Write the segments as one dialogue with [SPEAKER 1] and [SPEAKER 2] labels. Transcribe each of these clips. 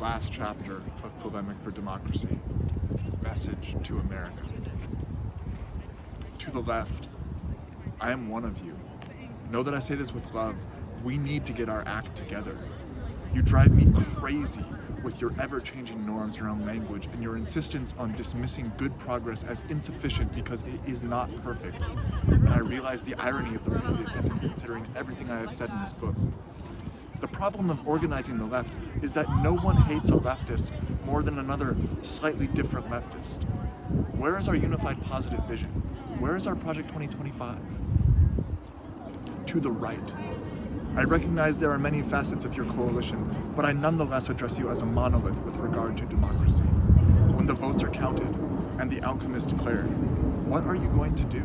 [SPEAKER 1] last chapter of Polemic for Democracy, Message to America. To the left, I am one of you. Know that I say this with love. We need to get our act together. You drive me crazy with your ever-changing norms around language and your insistence on dismissing good progress as insufficient because it is not perfect. And I realize the irony of the previous sentence considering everything I have said in this book. The problem of organizing the left is that no one hates a leftist more than another slightly different leftist. Where is our unified positive vision? Where is our Project 2025? To the right. I recognize there are many facets of your coalition, but I nonetheless address you as a monolith with regard to democracy. When the votes are counted and the outcome is declared, what are you going to do?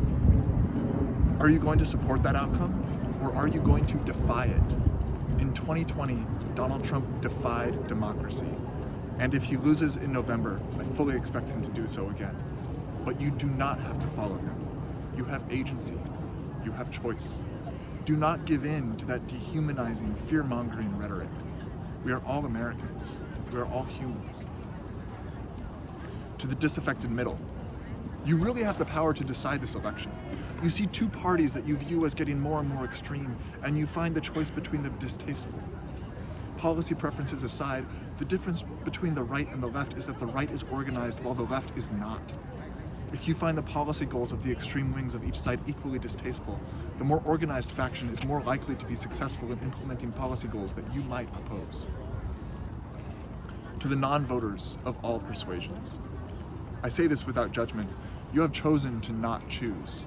[SPEAKER 1] Are you going to support that outcome, or are you going to defy it? In 2020, Donald Trump defied democracy. And if he loses in November, I fully expect him to do so again. But you do not have to follow him. You have agency. You have choice. Do not give in to that dehumanizing, fear-mongering rhetoric. We are all Americans. We are all humans. To the disaffected middle, you really have the power to decide this election. You see two parties that you view as getting more and more extreme, and you find the choice between them distasteful. Policy preferences aside, the difference between the right and the left is that the right is organized while the left is not. If you find the policy goals of the extreme wings of each side equally distasteful, the more organized faction is more likely to be successful in implementing policy goals that you might oppose. To the non-voters of all persuasions, I say this without judgment. You have chosen to not choose.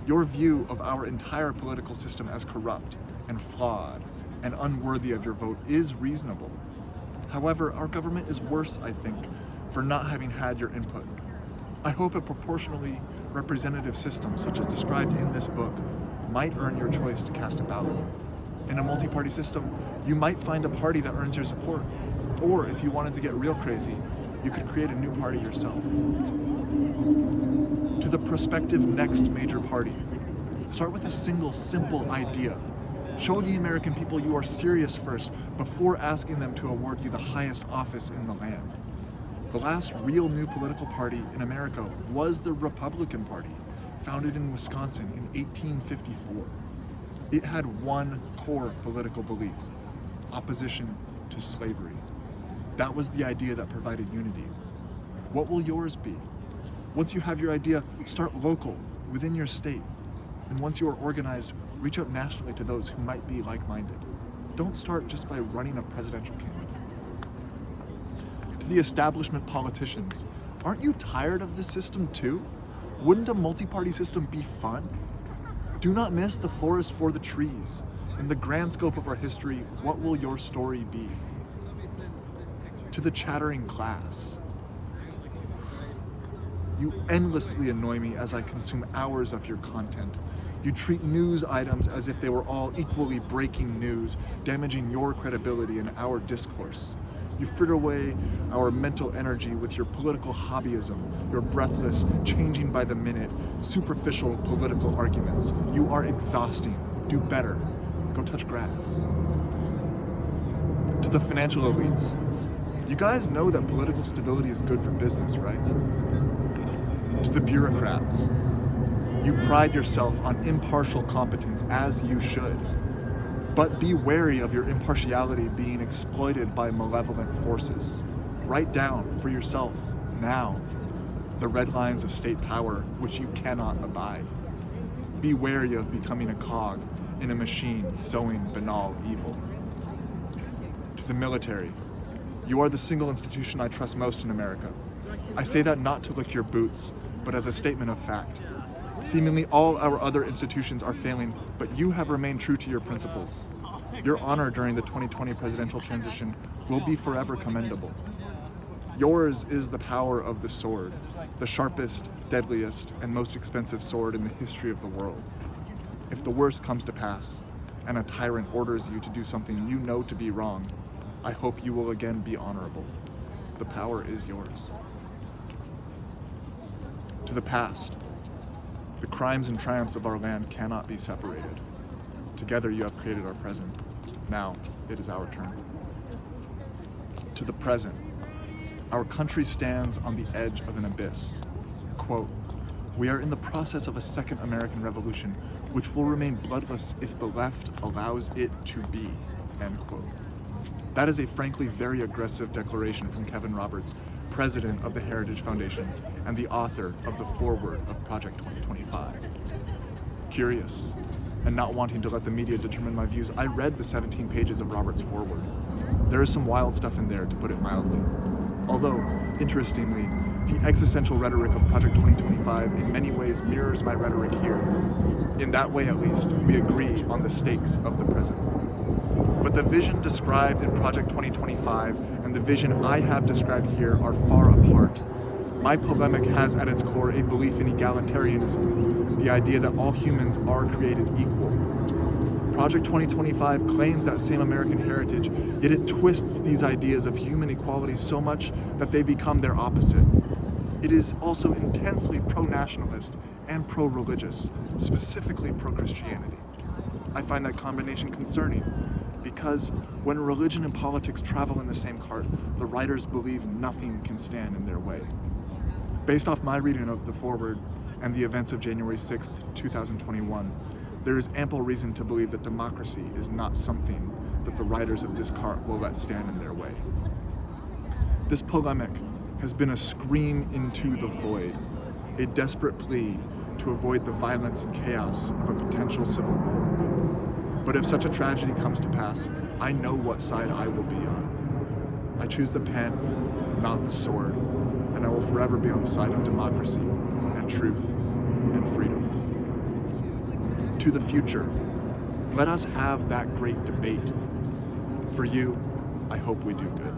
[SPEAKER 1] Your view of our entire political system as corrupt and flawed and unworthy of your vote is reasonable. However, our government is worse, I think, for not having had your input. I hope a proportionally representative system, such as described in this book, might earn your choice to cast a ballot. In a multi-party system, you might find a party that earns your support. Or if you wanted to get real crazy, you could create a new party yourself. To the prospective next major party, start with a single, simple idea. Show the American people you are serious first before asking them to award you the highest office in the land. The last real new political party in America was the Republican Party, founded in Wisconsin in 1854. It had one core political belief: opposition to slavery. That was the idea that provided unity. What will yours be? Once you have your idea, start local, within your state. And once you are organized, reach out nationally to those who might be like-minded. Don't start just by running a presidential candidate. To the establishment politicians, aren't you tired of this system too? Wouldn't a multi-party system be fun? Do not miss the forest for the trees. In the grand scope of our history, what will your story be? To the chattering class, you endlessly annoy me as I consume hours of your content. You treat news items as if they were all equally breaking news, damaging your credibility in our discourse. You fritter away our mental energy with your political hobbyism, your breathless, changing by the minute, superficial political arguments. You are exhausting. Do better. Go touch grass. To the financial elites, you guys know that political stability is good for business, right? To the bureaucrats, you pride yourself on impartial competence, as you should. But be wary of your impartiality being exploited by malevolent forces. Write down for yourself, now, the red lines of state power which you cannot abide. Be wary of becoming a cog in a machine sowing banal evil. To the military, you are the single institution I trust most in America. I say that not to lick your boots, but as a statement of fact. Seemingly all our other institutions are failing, but you have remained true to your principles. Your honor during the 2020 presidential transition will be forever commendable. Yours is the power of the sword, the sharpest, deadliest, and most expensive sword in the history of the world. If the worst comes to pass, and a tyrant orders you to do something you know to be wrong, I hope you will again be honorable. The power is yours. To the past, the crimes and triumphs of our land cannot be separated. Together you have created our present. Now it is our turn. To the present, our country stands on the edge of an abyss. Quote, "We are in the process of a second American Revolution, which will remain bloodless if the left allows it to be," end quote. That is a frankly very aggressive declaration from Kevin Roberts, president of the Heritage Foundation and the author of the foreword of Project 2025. Curious, and not wanting to let the media determine my views, I read the 17 pages of Roberts' foreword. There is some wild stuff in there, to put it mildly. Although, interestingly, the existential rhetoric of Project 2025 in many ways mirrors my rhetoric here. In that way, at least, we agree on the stakes of the present. But the vision described in Project 2025 and the vision I have described here are far apart. My polemic has at its core a belief in egalitarianism, the idea that all humans are created equal. Project 2025 claims that same American heritage, yet it twists these ideas of human equality so much that they become their opposite. It is also intensely pro-nationalist and pro-religious, specifically pro-Christianity. I find that combination concerning, because when religion and politics travel in the same cart, the writers believe nothing can stand in their way. Based off my reading of the foreword and the events of January 6th, 2021, there is ample reason to believe that democracy is not something that the writers of this cart will let stand in their way. This polemic has been a scream into the void, a desperate plea to avoid the violence and chaos of a potential civil war. But if such a tragedy comes to pass, I know what side I will be on. I choose the pen, not the sword, and I will forever be on the side of democracy and truth and freedom. To the future, let us have that great debate. For you, I hope we do good.